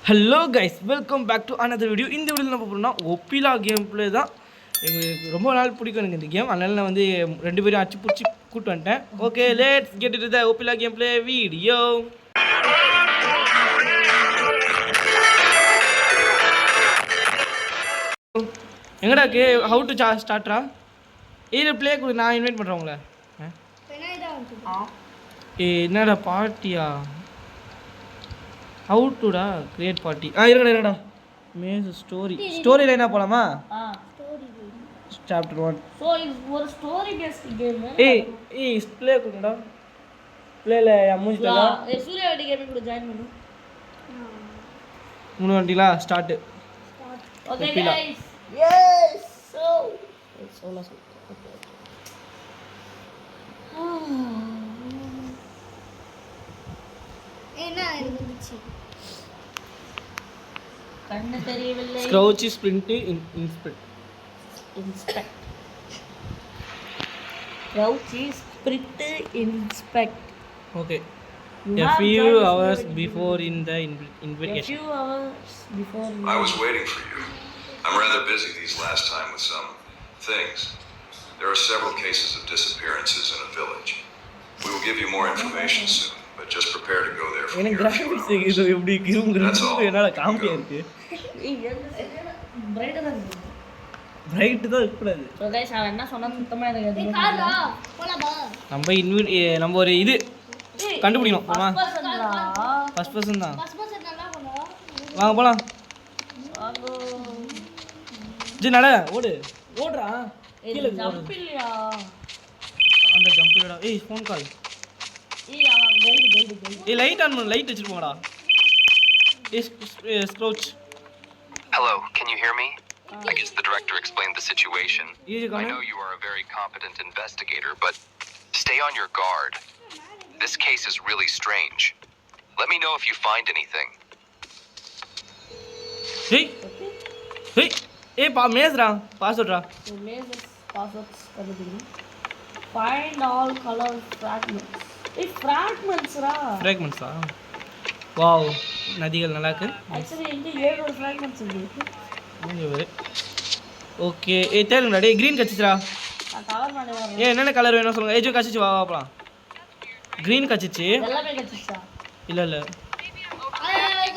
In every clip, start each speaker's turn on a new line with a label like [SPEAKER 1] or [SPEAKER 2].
[SPEAKER 1] Hello guys, welcome back to another video. இந்த வீடியோவில் நம்ம போகிறோம்னா ஒப்பிலா கேம் பிளே தான். எங்களுக்கு ரொம்ப நாள் பிடிக்கும் எனக்கு இந்த கேம். அதனால நான் வந்து ரெண்டு பேரும் அச்சு பிடிச்சி கூப்பிட்டு வந்துட்டேன். Okay, let's get into the ஒப்பிலா கேம் பிளே வீடியோ. எங்கடா கே ஹவு டு ஸ்டார்ட்ரா? இதில் ப்ளே கொடு, நான் இன்வைட் பண்ணுறேன் உங்களை. என்னடா பார்ட்டியா? ஹவு டுடா கிரியேட் பார்ட்டி? இருக்கடா மேஸ் ஸ்டோரி லைனா போலாமா? சாப்டர் 1.
[SPEAKER 2] சோ இது ஒரு ஸ்டோரி பேஸ்ட் கேம்.
[SPEAKER 1] ஏய் ப்ளே கொடுடா. ப்ளேல அம்முஜிட்டா.
[SPEAKER 2] சூர்யா வண்டி கேமிங் கூட ஜாயின் பண்ணு.
[SPEAKER 1] மூணு வண்டிலா start.
[SPEAKER 2] Okay guys. Yes so
[SPEAKER 3] என்ன இருந்துச்சு?
[SPEAKER 2] கண்ணு தெரியவில்லை.
[SPEAKER 1] Crouch sprint inspect.
[SPEAKER 2] Crouch is sprint inspect.
[SPEAKER 1] Okay. A few hours before in the invitation.
[SPEAKER 2] A few hours before.
[SPEAKER 4] I was waiting for you. I'm rather busy these last time with some things. There are several cases of disappearances in a village. We will give you more information soon, but just prepare to go there for
[SPEAKER 1] எனக்கு graphics இது எப்படி கிருங்கிறது என்னால காமெடியா இருக்கு. Bright தான் இருக்கக்கூடாது.
[SPEAKER 2] So guys, அவன் என்ன சொன்னா சுத்தமா எனக்கு
[SPEAKER 3] காரா போலாமா?
[SPEAKER 1] நம்ம ஒரு இது கண்டுபிடிக்கணும். ஆமா, ஃபர்ஸ்ட் பர்சன் தான்.
[SPEAKER 3] பஸ் நல்லா போலாம்.
[SPEAKER 1] வாங்க போலாம்.
[SPEAKER 2] வாங்கோ.
[SPEAKER 1] ஜி நட ஓடுறா. கீழ
[SPEAKER 2] ஜம்ப் இல்லையா?
[SPEAKER 1] அந்த ஜம்ப் இல்லடா. ஏய் ஃபோன் கால்.
[SPEAKER 2] அவன் கைடு.
[SPEAKER 1] ஏய் லைட் ஆன் பண்ணு, லைட் வச்சிட்டு போங்கடா. ஏய் ஸ்க்ரவுச்.
[SPEAKER 5] Hello, can you hear me? I guess the director explained the situation.
[SPEAKER 1] Easy,
[SPEAKER 5] I know you are a very competent investigator, but stay on your guard. This case is really strange. Let me know if you find anything.
[SPEAKER 1] Hey, மேஸ்ரா பாஸ்வேர்ட்ரா.
[SPEAKER 2] Mazes passwords கண்டுபிடி. Find all color fragments.
[SPEAKER 1] ஃப்ராக்மெண்ட்ஸா? Wow, நதிகள் நல்லா இருக்கு.
[SPEAKER 2] Actually இங்க 7 fragments இருக்கு.
[SPEAKER 1] Okay, தேடுங்கடா. டேய் green கச்சிச்சுடா.
[SPEAKER 2] கலர் பண்ணி வரேன்.
[SPEAKER 1] என்னென்ன கலர் வேணும் சொல்லுங்க. ஏஜோ கச்சிச்சு, வா போலாம். green கச்சிச்சு.
[SPEAKER 2] எல்லாமே கச்சிச்சா?
[SPEAKER 1] இல்ல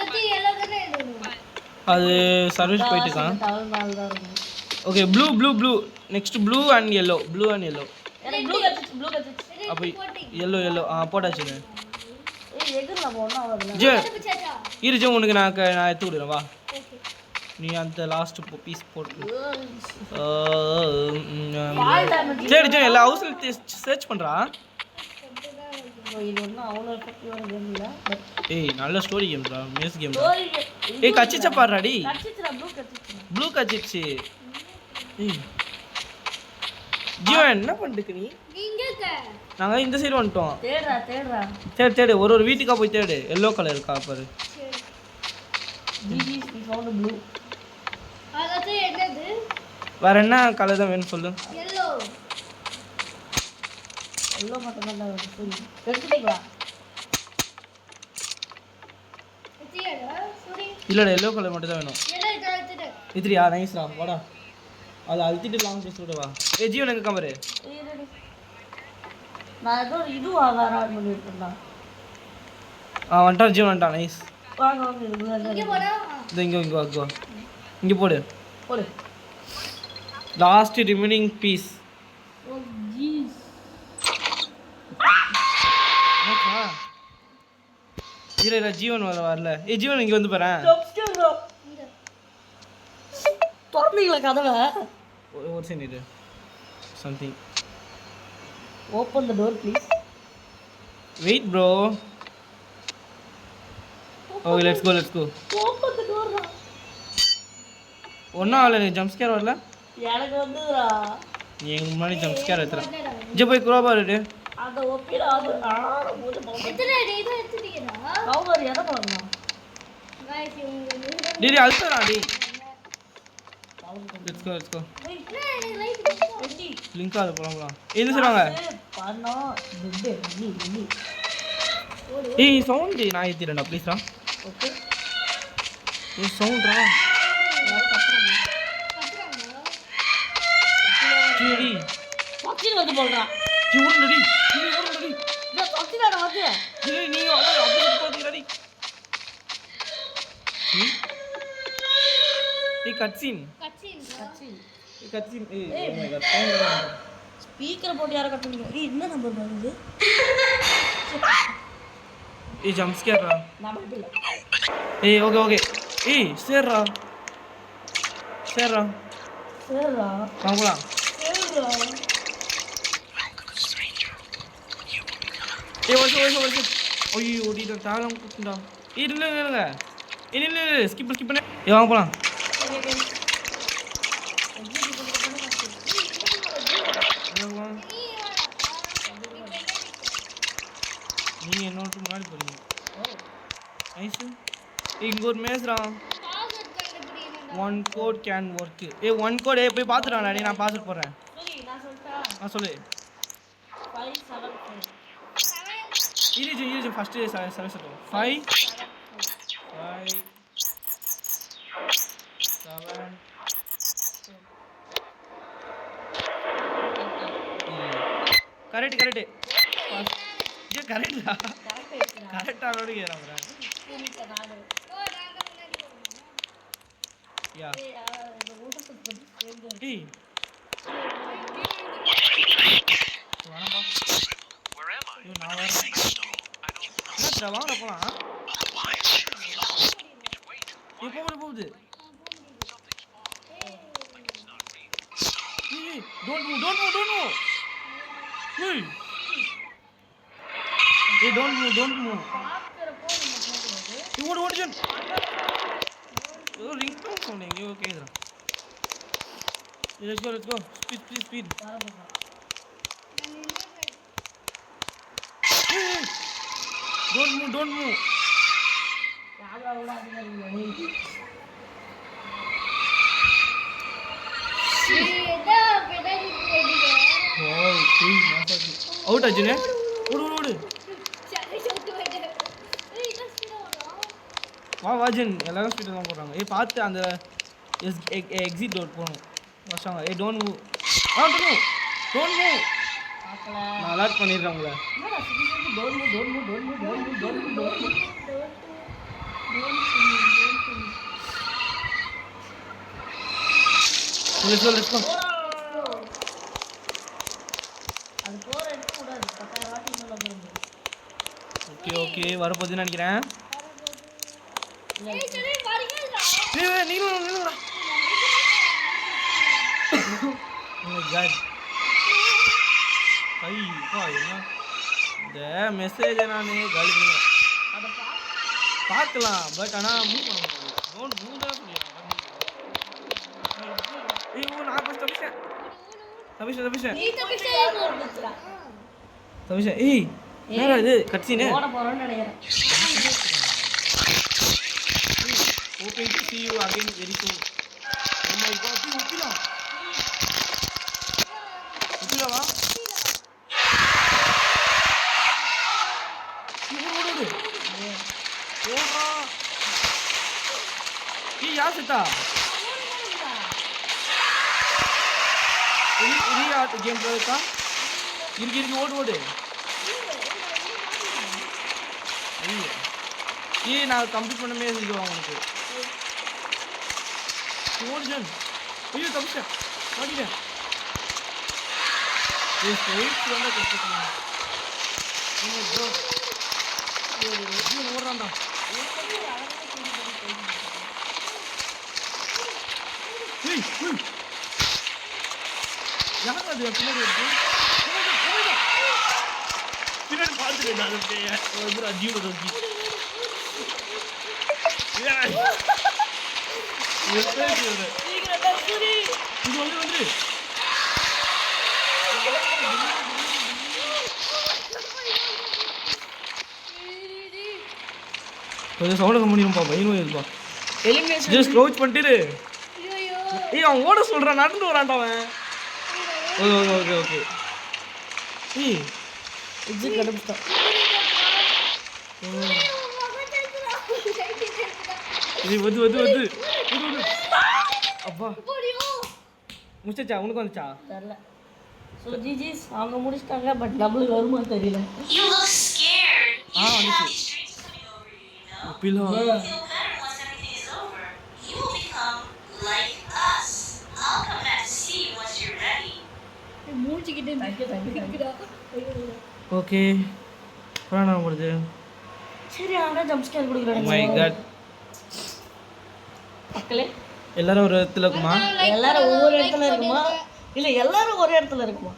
[SPEAKER 3] கத்தி எல்லாம் தானே எழுதணும்.
[SPEAKER 1] அது சர்வீஸ் போயிட்டு இருக்கான்.
[SPEAKER 2] கலர் மேல தான் இருக்கு.
[SPEAKER 1] Okay, blue next blue and yellow.
[SPEAKER 2] எனக்கு ப்ளூ கச்சிச்சு.
[SPEAKER 1] அப்ப yellow போடாச்சு.
[SPEAKER 2] எதுல போறோம் அவள?
[SPEAKER 1] ஜே
[SPEAKER 3] பிச்சாச்சா?
[SPEAKER 1] இருஜே உனக்கு நான் எடுத்து விடுறேன். வா, நீ அந்த லாஸ்ட் பீஸ் போட்டு சரி எல்லா ஹவுஸ்ல சர்ச் பண்றா.
[SPEAKER 2] இது ஒண்ணு அவ்வளவு எஃபெக்டிவான கேம் இல்ல.
[SPEAKER 1] ஏய் நல்ல ஸ்டோரி கேம்டா, மேஸ் கேம்.
[SPEAKER 2] ஸ்டோரி
[SPEAKER 1] ஏய் கச்சிச்ச பாருடா.
[SPEAKER 2] கச்சிச்சுடா.
[SPEAKER 1] ப்ளூ கச்சிச்சு. ஏய் ஜீவன் என்ன பண்ணிட்டு நீ?
[SPEAKER 3] நீங்க
[SPEAKER 1] நாங்க இந்த சைடு வந்துட்டோம்.
[SPEAKER 2] தேடுறா.
[SPEAKER 1] தேடு ஒரு வீட்டுக்கா போய் தேடு. yellow கலர் இருக்கா பாரு.
[SPEAKER 2] GG we found blue.
[SPEAKER 3] அது என்னது?
[SPEAKER 1] வேற என்ன கலர் தான் வேணும் சொல்லு.
[SPEAKER 3] yellow
[SPEAKER 2] மட்டும் தான் இருக்கு. எடுத்துட்டீங்களா?
[SPEAKER 3] எத்தியடா சூரி.
[SPEAKER 1] இல்லடா, yellow கலர் மட்டும் தான் வேணும்.
[SPEAKER 3] எல்லாம் எடுத்துட்டு.
[SPEAKER 1] இதுரியா நைஸ்டா. வாடா, அது அழுத்திட்டு லாங் பேஸ் விட வா. ஏய் ஜீவன் எங்க கமரு?
[SPEAKER 2] நான் ஏதோ இது வேற ஆட் பண்ணிட்டு இருந்தா.
[SPEAKER 1] வந்துட்டான் ஜீவன் வந்துட்டான். நைஸ்.
[SPEAKER 2] வாங்க
[SPEAKER 3] இங்க போடா.
[SPEAKER 1] இங்க போடு. Last remaining piece.
[SPEAKER 2] Oh jeez.
[SPEAKER 1] இல்ல ஜீவன் வரல. ஏய் ஜீவன் இங்க வந்து பாரு.
[SPEAKER 2] தொறந்தீங்களா கதவை?
[SPEAKER 1] ஒரு செகண்ட் இரு. Something.
[SPEAKER 2] Open the door please.
[SPEAKER 1] Wait bro. Okay, let's go.
[SPEAKER 2] Open the door.
[SPEAKER 1] ஒண்ணா ஆள நீ ஜம்ப் ஸ்கேர் வரல?
[SPEAKER 2] எனக்கு வந்துடா.
[SPEAKER 1] நீ எங்க முன்னாடி ஜம்ப் ஸ்கேர் ஏத்துற. ஜே போய் குரோபார் எடு.
[SPEAKER 2] அத ஓகேடா. அது மூஞ்ச பாத்து.
[SPEAKER 3] எத்தனை இது எடுத்துட்டீங்கடா?
[SPEAKER 2] கவர் எத போறீங்க?
[SPEAKER 3] गाइस இவங்க
[SPEAKER 1] டேய் அல்சரா டேய். Let's go. லிங்க் ஆல போலாம். என்ன சொல்றாங்க?
[SPEAKER 2] பண்ணோ நீ.
[SPEAKER 1] ஏய் சவுண்ட் நான் ஏத்திறேன்டா ப்ளீஸ் டா.
[SPEAKER 2] ஓகே.
[SPEAKER 1] ஏய் சவுண்ட்ரா சரி
[SPEAKER 2] பக்தி வந்து போடுறான்
[SPEAKER 1] ஓடுறடி ஓடுறடி
[SPEAKER 2] இந்த பக்தியோட வந்து
[SPEAKER 1] ஏய் நீ அப்படியே போறீங்கடி ஏய் கட்சின் ஏய் கட்சின் ஏய் oh my God sound
[SPEAKER 2] speaker போட்டு யாரை கட்டுறீங்க என்ன நம்பர் வருது
[SPEAKER 1] ஏய் ஜம்ப் ஸ்கேர்ரா
[SPEAKER 2] நம்பர் இல்ல
[SPEAKER 1] ஏய் ஓகே ஓகே ஏய் சேர்ரா
[SPEAKER 2] சரிடா
[SPEAKER 1] வாங்கலாம்
[SPEAKER 2] சரிடா
[SPEAKER 1] ஏய் ஓடி ஐயோ ஓடிடா தாளம் குத்துடா ஏய் இல்ல ஸ்கிப் பண்ணு ஏய் வாங்க போலாம் நீங்க என்னோட முன்னாடி போறீங்க நைஸ் இங்க ஒரு மேஸ்ரா ஒன் கோட் கேன் ஒர்க் ஏய் ஒன் கோட் ஏய் போய் பாத்துடா டேய் நான் பாஸ்வேர்ட் போடுறேன்
[SPEAKER 2] சரி நான் சொல்றேன்
[SPEAKER 1] சொல்லு
[SPEAKER 2] 574
[SPEAKER 1] இரு ஃபர்ஸ்ட் செலக்ட் 5 7 கரெக்ட் இது கரெக்ட்டா கரெக்ட்டா ரோடு கேக்குறாங்க யா ஏய் வாடா
[SPEAKER 5] Where am I?
[SPEAKER 1] ஐயோ நான் வரேன் என்னடா வாடா போலாம் இப்போ போகுது ஏய் don't move ஏய் ஏய் don't move ஓடு ஜன் ரிங் டோன் சொன்னீங்க ஓகேடா let's go speed don't move
[SPEAKER 2] யாரா விடாதீங்க
[SPEAKER 1] அவுட் அர்ஜுனே ஓடு வா ஜன் எல்லாரும் ஸ்பீட் தான் போறாங்க ஏய் பார்த்து அந்த எக்ஸிட் டோர் போறோம் வச்சாங்க ஏய் டோன்ட் மூவ்
[SPEAKER 2] பார்க்கல
[SPEAKER 1] நான் அலர்ட் பண்ணிருக்கேன் உங்களை
[SPEAKER 2] என்னடா சிரிச்சு don't move
[SPEAKER 1] let's go
[SPEAKER 2] அது போற எடுக்க கூடாது 10,000 வாட்டி மேல போறது
[SPEAKER 1] ஓகே வரப்போகுதுன்னு நினைக்கிறேன் ஏய் நீங்களா oh my god ஐயோ என்ன இந்த மெசேஜை நான் காலி பண்ணுவேன்
[SPEAKER 2] அத
[SPEAKER 1] பார்க்கலாம் பட் ஆனால் மூவ் பண்ண முடியாது டோன்ட் மூவ் தான் சொல்லுவேன் ஐயோ நான் ஃபஸ்ட் தபிஷன் ஏய் என்னடா இது கட்சினே
[SPEAKER 2] ஓட போறோம்னு நினைக்கிறேன்
[SPEAKER 1] hoping to see you again very soon oh my god உப்பிலா வா ஓடா யார் செத்தா கேம் இருக்கா இருக்கு ஓடு ஐயோ நான் கம்ப்ளீட் பண்ணமே செஞ்சுவாங்க உனக்கு ஓடு ஜன் ஐயோ தப்பிச்சேன் ஓடிட்டேன் ஓடுறான்டா யார் அது பின்னாடி பார்த்துட்டேன் நான் அஜீவோட நோக்கி இது வந்து கொஞ்சம் சவுண்ட் கம்மிடுப்பா பையனும் இருப்பா ஜஸ்ட் க்ளோஸ் பண்ணிட்டு ஏய் அவன் ஓட சொல்றான் நடந்து வரான்டா அவன் ஓகே ஏய்
[SPEAKER 2] இது கடப்புடா
[SPEAKER 1] ஏய் வந்து வந்து வந்து அப்பா
[SPEAKER 3] போடியோ
[SPEAKER 1] முடிச்சா உனக்கு வந்துச்சா
[SPEAKER 2] தெரியல. ஸோ ஜிஜிஸ் அவங்க முடிச்சிட்டாங்க, பட் நம்மளுக்கு வருமா தெரியல.
[SPEAKER 6] You look scared.
[SPEAKER 1] Ah,
[SPEAKER 6] Usually all
[SPEAKER 1] honestly.
[SPEAKER 6] these dreams coming over you, you know?
[SPEAKER 1] Below
[SPEAKER 6] You'll feel better once everything is over. You will become like us. I'll come back to see you once you're ready.
[SPEAKER 3] மூஞ்சிக்கிட்டு
[SPEAKER 2] Thank you, thank you, thank you.
[SPEAKER 1] Okay Purana வருது
[SPEAKER 2] சரி, அவங்க jump scare
[SPEAKER 1] my
[SPEAKER 2] கொடுக்குறாங்க.
[SPEAKER 1] God
[SPEAKER 2] மக்களே,
[SPEAKER 1] எல்லாரும் ஒரு இடத்துல இருக்குமா
[SPEAKER 2] எல்லாரும் ஒவ்வொரு இடத்துல இருக்குமா? இல்ல எல்லாரும் ஒரே இடத்துல இருக்குமா?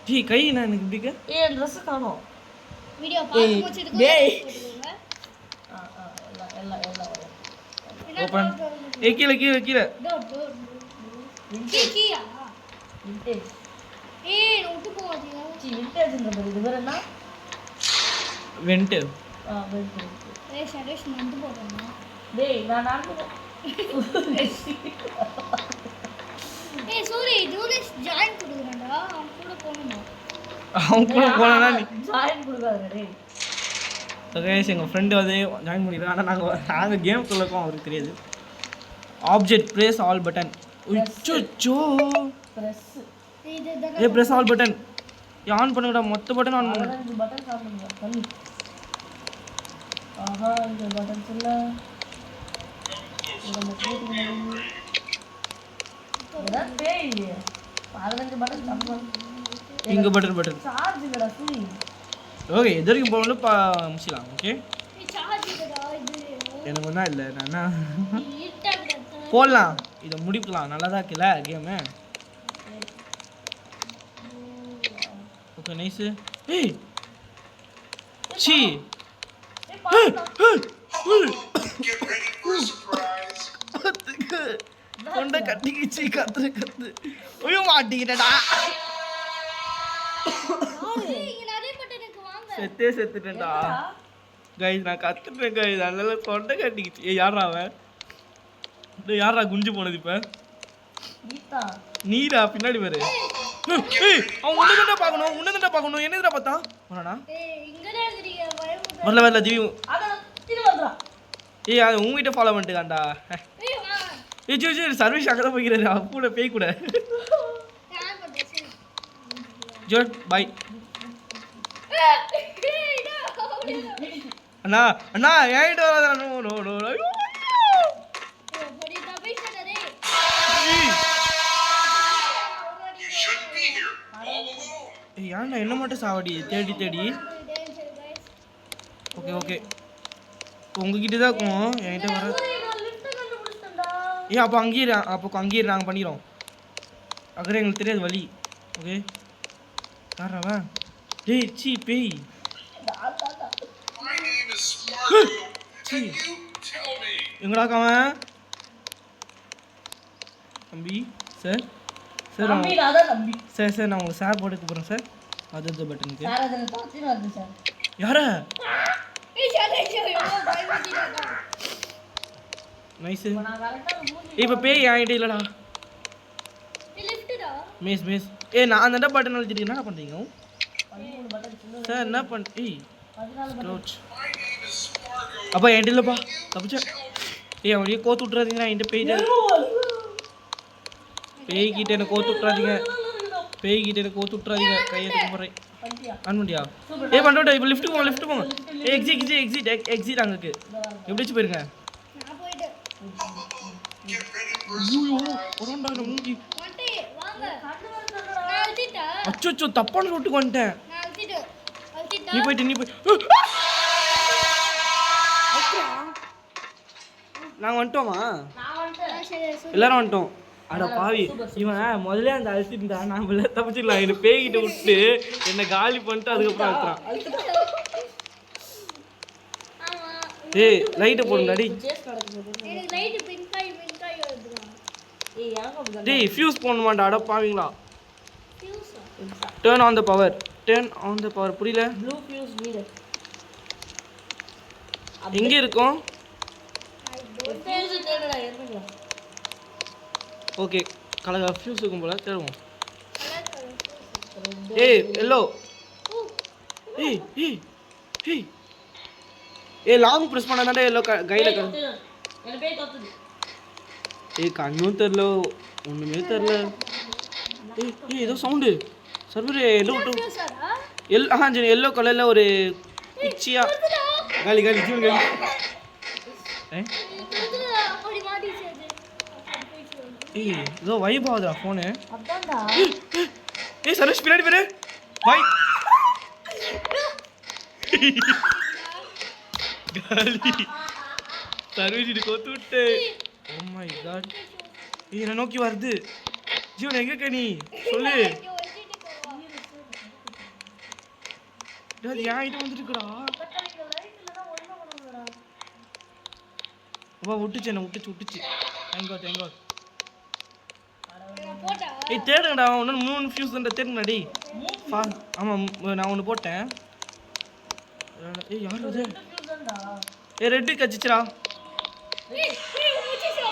[SPEAKER 1] ஜி கை நான் எனக்கு பிடிக்க
[SPEAKER 2] ஏன் ட்ரெஸ் காணோம்?
[SPEAKER 3] வீடியோ பார்த்து
[SPEAKER 2] டேய்.
[SPEAKER 3] முடிச்சிட்டு
[SPEAKER 2] எல்லாம் எல்லாம் எல்லாம் ஒரே.
[SPEAKER 1] ஓபன் ஏ கீழே கீழே கீழே
[SPEAKER 3] கீயா
[SPEAKER 2] விண்டேஜ்.
[SPEAKER 3] ஏய் நோட்டு போவாதீங்க
[SPEAKER 2] விண்டேஜ்ன்ற மாதிரி இது வேற என்ன?
[SPEAKER 1] Went
[SPEAKER 2] vintage.
[SPEAKER 3] ஏய் ஷடேஷ் வந்து போறேன்
[SPEAKER 2] டேய் நான் நடந்து
[SPEAKER 3] ஏய் சூரி ஜூலிஸ் ஜாயின் கொடுக்குறேன்டா அவன் கூட போகணுமா
[SPEAKER 1] அவன் கூட போனா நீ
[SPEAKER 2] ஜாயின் கொடுக்காத டேய்.
[SPEAKER 1] கைஸ் எங்கள் ஃப்ரெண்டு வந்து ஜாயின் பண்ணிடுறோம் ஆனால் நாங்கள் கேம் சொல்லக்கும் அவருக்கு தெரியாது ஆப்ஜெக்ட் ப்ரெஸ் ஆல் பட்டன் உச்சோ
[SPEAKER 2] பிரஸ்
[SPEAKER 3] இது
[SPEAKER 1] ஏ ப்ரெஸ் ஆல் பட்டன் ஆன் பண்ணுங்கடா மொத்த பட்டன் ஆன் பண்ணு
[SPEAKER 2] 15 பட்டன் சாப்பிடுங்க பண்ணி. ஆஹா இந்த பட்டன் இல்ல. இத நம்ம ஏதா பேய் 15 பட்டன் சாப்பிடுங்க.
[SPEAKER 1] இங்கே பட்டன்
[SPEAKER 2] சார்ஜ் இல்லடா சூரி.
[SPEAKER 1] ஓகே எது வரைக்கும் போகணும் முடிச்சிடலாம் ஓகே
[SPEAKER 3] நீ சார்ஜ் இதடா இது
[SPEAKER 1] எனக்கு ஒன்றா இல்லை நான்
[SPEAKER 3] இருட்டாடா
[SPEAKER 1] போடலாம் இதை முடிக்கலாம் நல்லா தான் இருக்குல்ல கேமு ஓகே நைஸு ஏய் சி கொண்ட கட்டிக்கிச்சு கத்து கத்து ஐயோ மாட்டிக்கிட்டடா
[SPEAKER 3] இங்க நிறைய பட்டனுக்கு வாங்க
[SPEAKER 1] செத்துட்டேன்டா கைஸ் நான் கத்துட்டேன் கைஸ் அதனால கொண்ட கட்டிக்கிச்சு ஏய் யாரா அவன் டேய் யாரா குஞ்சு போனது இப்ப
[SPEAKER 2] கீதா
[SPEAKER 1] நீரா பின்னாடி பாரு ஏய் அவன் உன்னதண்டா பார்க்கணும் என்னதுடா பார்த்தா வரடா
[SPEAKER 3] ஏய் இங்கடா இருக்கீங்க பயமுடா
[SPEAKER 1] வரல திவி
[SPEAKER 2] அத திரு வந்தா.
[SPEAKER 1] ஏய் அது உங்ககிட்ட ஃபாலோ பண்ணிட்டுக்காண்டா
[SPEAKER 3] ஏய் வா
[SPEAKER 1] ஏய் ஜோ சர்வீஸ் அங்கே தான் போய்க்கிறாரு அவ கூட பேய் கூட
[SPEAKER 3] நான் பண்றேன்
[SPEAKER 1] ஜோட் பை
[SPEAKER 3] ஏய்
[SPEAKER 1] அண்ணா அண்ணா ஏன்கிட்ட வராதா நோ நோ நோ ஐயோ
[SPEAKER 3] படி தபைச்சடா டேய்
[SPEAKER 4] You shouldn't be here all alone.
[SPEAKER 1] ஏய் ஏன்டா என்ன மட்டும் சாவடி தேடி
[SPEAKER 3] டேஞ்சர் गाइस
[SPEAKER 1] ஓகே ஓகே உங்ககிட்ட தான் இருக்கும் என்கிட்ட வர
[SPEAKER 2] நான் லிஃப்ட் கண்டுபிடிச்சேன்டா.
[SPEAKER 1] ஏய் அப்போ அங்கேயே நாங்கள் பண்ணிடுறோம் அக்கறை எங்களுக்கு தெரியாது வழி ஓகே யாராவா டேய் சி பேய்
[SPEAKER 4] My name is Sparkle. And you tell me.
[SPEAKER 1] எங்கடா அவன் தம்பி சார் சார்
[SPEAKER 2] தம்பி நான் தான் தம்பி.
[SPEAKER 1] சார் நான் உங்களுக்கு சார் போட்டு கூப்பிட்றேன் சார் அது பட்டனுக்கு
[SPEAKER 2] சார் அதன தாத்தி வந்து சார்.
[SPEAKER 1] யாரா
[SPEAKER 3] ஏய் ஷடேஷ் எவ்வளவு பயமுடா
[SPEAKER 1] நைஸு
[SPEAKER 2] நான் கரெக்ட்டா மூஞ்சி
[SPEAKER 1] இப்போ பேய் என்கிட்ட இல்லைடா
[SPEAKER 3] ஏய் லிஃப்ட்டடா
[SPEAKER 1] மிஸ் ஏய் நான் அந்த பட்டன் அழுத்திட்டு என்ன பண்ணுறீங்க
[SPEAKER 2] 13 பட்டன் சின்ன
[SPEAKER 1] சார் என்ன ஏய்
[SPEAKER 2] 14 button.
[SPEAKER 1] க்ளோச்
[SPEAKER 4] My name is Sparkle.
[SPEAKER 1] அப்பா என்கிட்ட இல்லைப்பா தப்பிச்சா ஏய் அவனையே கோத்து விட்றாதீங்க என்கிட்ட பேய்ட்டு பேய்கிட்ட என்ன கோத்து விட்றாதீங்க பேய்கிட்ட என்ன கோத்து விட்றாதீங்க கையை போடுறேன்
[SPEAKER 2] பண்ணியா?
[SPEAKER 1] ஆன் பண்ணியா ஏய் பண்ணிட்டோம் இப்போ லிஃப்ட் போங்க எக்ஸிட் அங்கே எப்படி போயிருங்க
[SPEAKER 3] நான் போய்ட்டேன்
[SPEAKER 4] Get ready for
[SPEAKER 1] ஐயோ ஒரண்டா மூஞ்சி
[SPEAKER 3] வந்து வாங்க நான் அழுத்திட்டா
[SPEAKER 1] அச்சோ தப்பான ரோட்டுக்கு வந்துட்டேன்
[SPEAKER 3] நான் அழுத்திட்டா
[SPEAKER 1] நீ போய் நாங்கள் வந்துட்டோமா
[SPEAKER 2] நான் வந்துட்டேன்.
[SPEAKER 3] சரி சரி
[SPEAKER 1] எல்லாரும் வந்துட்டோம் அட பாவி இவன் முதல்ல அந்த அழுத்திருந்தா நான் தப்பிச்சிடலாம் என்னை பேய்கிட்ட விட்டு என்னை காலி பண்ணிட்டு அதுக்கப்புறம் அழுத்துறான்
[SPEAKER 3] ஆமா
[SPEAKER 1] ஏய் லைட்டை போடுங்க டேய்
[SPEAKER 2] சேஸ் நடக்குது.
[SPEAKER 3] எனக்கு லைட் பின்காய் வருதுடா
[SPEAKER 2] ஏய் எனக்கு அப்படிதான்.
[SPEAKER 1] டேய் ஃபியூஸ் போடணுமாண்டா அட பாவீங்களா
[SPEAKER 3] ஃபியூஸா
[SPEAKER 1] டர்ன் ஆன் த பவர் புரியல
[SPEAKER 2] ப்ளூ ஃபியூஸ் நீடு.
[SPEAKER 1] எங்கே இருக்கும்
[SPEAKER 2] ஃபியூஸ் தேடுடா ஏறுங்க.
[SPEAKER 1] ஓகே கலகா ஃபியூஸ் இருக்கும் போல தேடுவோம்
[SPEAKER 3] கலர் கலர்
[SPEAKER 1] ஏய் எல்லோ ஏய் ஏய் ஏய் ஏய் லாங் ப்ரெஸ் பண்ணாதாண்டா எல்லோ கையில்
[SPEAKER 2] என்ன பேய் தொத்துது.
[SPEAKER 1] ஏய் கண்ணும் தெரியல ஒண்ணுமே தெரியல. ஏய் ஏதோ சவுண்டு சர்வர் எல்லோ
[SPEAKER 3] சாரா
[SPEAKER 1] எல்லோ கலர்ல ஒரு குச்சியா காலி காலி ஜூன் காலி.
[SPEAKER 3] அப்படி மாட்டிச்சு அது.
[SPEAKER 1] ஏய் ஏதோ வைப் ஆகுதுடா ஃபோனு.
[SPEAKER 2] அதான்டா.
[SPEAKER 1] ஏய் சர்வீஸ் பின்னாடி பாரு பாய் காலி சர்வீஸ் இது கோத்து விட்டு. Oh my God. ஏய் என்ன நோக்கி வருது ஜீவன் எங்க நீ சொல்லு. அது ஏன் இது வந்துருக்குடா. வா விட்டுச்சு என்ன விட்டுச்சு. Thank God.
[SPEAKER 3] போட்டா
[SPEAKER 1] ஏய் தேடுங்கடா ஒன்று 3 ஃபியூஸ் தான் தேடுங்கடா. ஆமாம் நான் ஒன்று போட்டேன். ஏய் யார் இது. ஏய் ரெட்டு கச்சிச்சுடா.
[SPEAKER 3] ஏய் முச்சிச்சு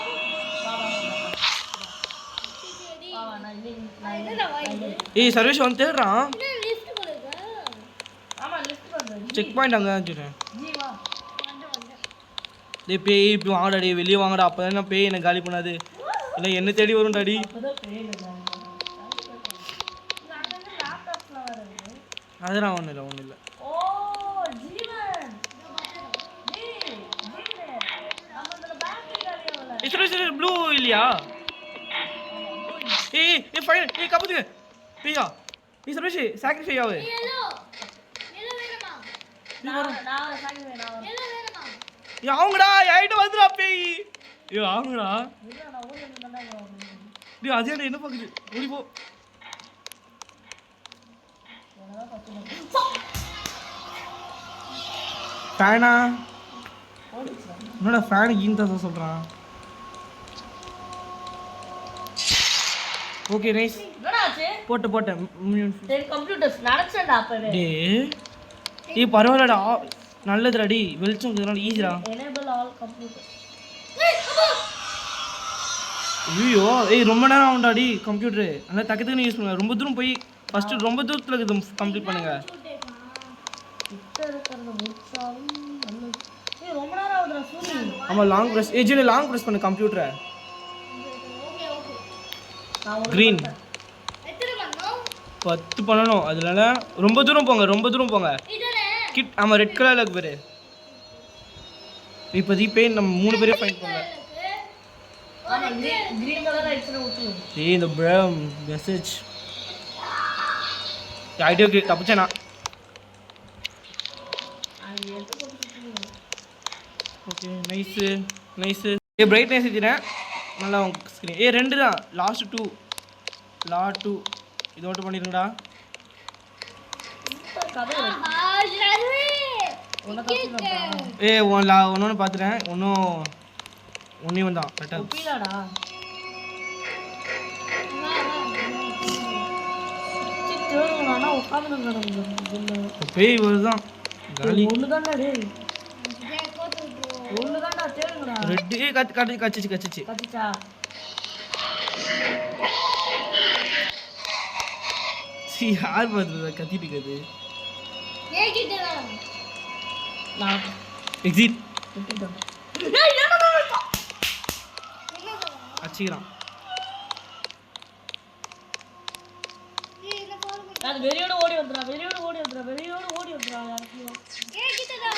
[SPEAKER 2] நான்
[SPEAKER 3] என்னடா வாய்
[SPEAKER 1] ஏய் சர்வீஸ் வந்து தேடுறான்.
[SPEAKER 3] என்ன லிஸ்ட் போடுங்க.
[SPEAKER 2] ஆமா லிஸ்ட் பண்றேன்.
[SPEAKER 1] செக் பாயிண்ட் அங்கே தான் வச்சுட்டேன்.
[SPEAKER 2] ஜீவா.
[SPEAKER 1] டேய் பேய் இப்போ வாங்கடா டேய் வெளியே வாங்கடா. அப்போ தான் பேய் என்ன காலி பண்ணாது. இல்லை என்ன தேடி வரும் டாடி.
[SPEAKER 2] அப்பதான் பேய் இல்ல. நான் வந்து லேப்டாப்ல வரது.
[SPEAKER 1] அதெல்லாம் ஒன்றும் இல்லை.
[SPEAKER 2] ஓ ஜீவன். ஜீவன். நம்மளோட பேட்டரி காலியாவல.
[SPEAKER 1] ஏய் சர்வீஸ் ப்ளூ இல்லையா. ஏய் ஃபைன் ஏய் காப்பாத்துங்க பேயா. ஏய் சர்வீஸ் சாக்ரிஃபை ஆகு.
[SPEAKER 3] எல்லோ வேணுமா?
[SPEAKER 2] நான் சாகி வேணாம்.
[SPEAKER 3] எல்லோ வேணுமா?
[SPEAKER 1] ஏய் அவங்கடா ஐட்ட வந்துடா பேய். ஏய் அவங்கடா
[SPEAKER 2] இல்ல நான் ஓடி வந்தேன்டா.
[SPEAKER 1] டேய் அதே என்ன பாக்குது ஓடி போ. ஃபேனா என்னடா ஃபேன் கீந்தா சொல்றான். ஓகே நைஸ்
[SPEAKER 2] என்னடா ஆச்சு?
[SPEAKER 1] போட்டேன்.
[SPEAKER 2] சரி கம்ப்யூட்டர்ஸ் நடச்சடா அப்பவே.
[SPEAKER 1] ஏய் பரவாயில்லடா நல்லதுடா டி வெளிச்சம் இருக்கிறதுனால ஈஸிடா.
[SPEAKER 2] Enable all computer.
[SPEAKER 1] ஐயோ ஏய் ரொம்ப நேரம் ஆகும்டாடி கம்ப்யூட்டரு. நல்லா டக்குன்னு யூஸ் பண்ணுங்க. ரொம்ப தூரம் போய் ஃபஸ்ட்டு ரொம்ப தூரத்தில் இருக்குது கம்ப்ளீட் பண்ணுங்க.
[SPEAKER 2] கிட்ட இருக்கிறத முடிச்சாலும் நல்லது. ஏய் ரொம்ப நேரம் ஆகுதுடா சூரி.
[SPEAKER 1] ஆமாம் லாங் ப்ரெஸ் ஜீனி லாங் ப்ரெஸ் பண்ணு கம்ப்யூட்டரை.
[SPEAKER 3] ஓகே
[SPEAKER 2] நான்
[SPEAKER 1] க்ரீன்
[SPEAKER 3] எத்தனை பண்ணோம்?
[SPEAKER 1] 10 பண்ணணும். அதனால ரொம்ப தூரம் போங்க.
[SPEAKER 3] இதனே
[SPEAKER 1] கிட் ஆமாம் ரெட் கலரில் இருக்கு பேர். இப்போதைக்கு போய் நம்ம 3 பேரே ஃபைட் பண்ணல.
[SPEAKER 2] ஆமா கிரீன் கலர் ஆயிடுச்சுனா ஊத்து.
[SPEAKER 1] ஏய் இந்த ப்ரம் மெசேஜ் ஐடியா தப்பிச்சேனா.
[SPEAKER 2] அது எடுத்து போட்டு.
[SPEAKER 1] Okay nice. ஏ பிரைட்னஸ் ஏற்றினேன் நல்லா ஸ்க்ரீன். ஏ 2 தான் லாஸ்ட் 2 இது மட்டும் பண்ணிடுங்கடா.
[SPEAKER 2] கதை உனக்கு
[SPEAKER 1] ஏ ஒன்று பார்த்துட்டேன். ஒன்றையும் தான் கரெக்டாக.
[SPEAKER 2] ஒப்பிலாடா. தேடுங்கடா உட்காந்துங்க.
[SPEAKER 1] பேய் வருதான் காலி.
[SPEAKER 2] ஒண்ணுதான்டா டேய். ஒண்ணுதான்டா தேடுங்கடா.
[SPEAKER 1] ரெட்டு கச்சிச்சு
[SPEAKER 2] கத்திச்சா.
[SPEAKER 1] யார் பார்த்துருந்தா கத்திட்டு இருக்குது.
[SPEAKER 3] ஏகிட்டடா
[SPEAKER 2] நான்
[SPEAKER 1] எக்ஸிட்
[SPEAKER 2] விட்டுட்டேன்.
[SPEAKER 1] அச்சிக்கிறான்.
[SPEAKER 3] என்ன பாருங்க
[SPEAKER 2] அது வெறியோட ஓடி வந்துடா.
[SPEAKER 3] ஏகிட்டடா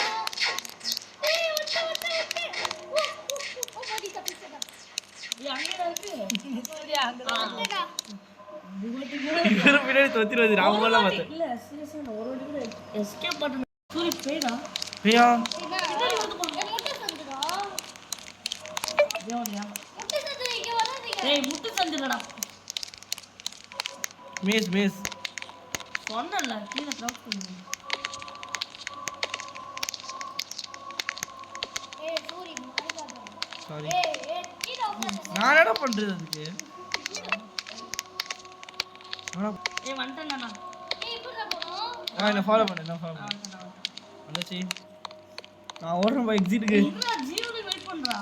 [SPEAKER 3] ஏய் ஒட்ட ஓ பாடி தப்பிச்சடா
[SPEAKER 2] அங்கடா இருக்கு.
[SPEAKER 3] ஒட்டடா
[SPEAKER 1] இவரும் பின்னாடி தொத்திடுவது ராமெல்லாம் பார்த்தேன்.
[SPEAKER 2] இல்ல சீரியஸா நான் ஒரு வாட்டி கூட எஸ்கேப் பண்றேன். சூரி பேடா.
[SPEAKER 1] பேயா
[SPEAKER 3] பின்னாடி வந்து போங்க முட்டை சந்துடா
[SPEAKER 2] தேவனியா.
[SPEAKER 3] முட்டை சந்து இங்க வராதீங்க
[SPEAKER 2] டேய் முட்டு சந்துடா.
[SPEAKER 1] மேஸ்
[SPEAKER 2] சொன்னல கீழ டிராப் பண்ணு.
[SPEAKER 3] ஏய் சூரி மாறிடாத
[SPEAKER 1] சாரி
[SPEAKER 3] ஏய் கீழ உட்காரு
[SPEAKER 1] நான் என்ன பண்ணுறது அதுக்கு.
[SPEAKER 2] ஏய் வந்துட்டேன்டா.
[SPEAKER 3] ஏய் இப்ப போறோம்
[SPEAKER 1] என்ன ஃபாலோ பண்ணு வந்துச்சு. நான் ஓடுறேன் பா எக்ஸிட்டுக்கு.
[SPEAKER 2] என்ன ஜீவனி வெயிட் பண்றா.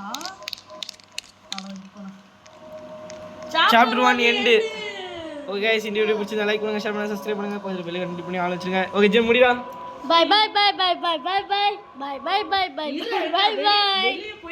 [SPEAKER 1] Chapter 1 end. ஓகே गाइस இந்த வீடியோ பிடிச்சிருந்தா லைக் பண்ணுங்க, ஷேர் பண்ணுங்க, சப்ஸ்கிரைப் பண்ணுங்க, கொஞ்சம் பெல் கண்டினியூ பண்ணி ஆல் வச்சிருங்க. ஓகே ஜெம் முடிடா.
[SPEAKER 3] bye bye bye bye bye bye bye bye bye bye bye bye bye bye bye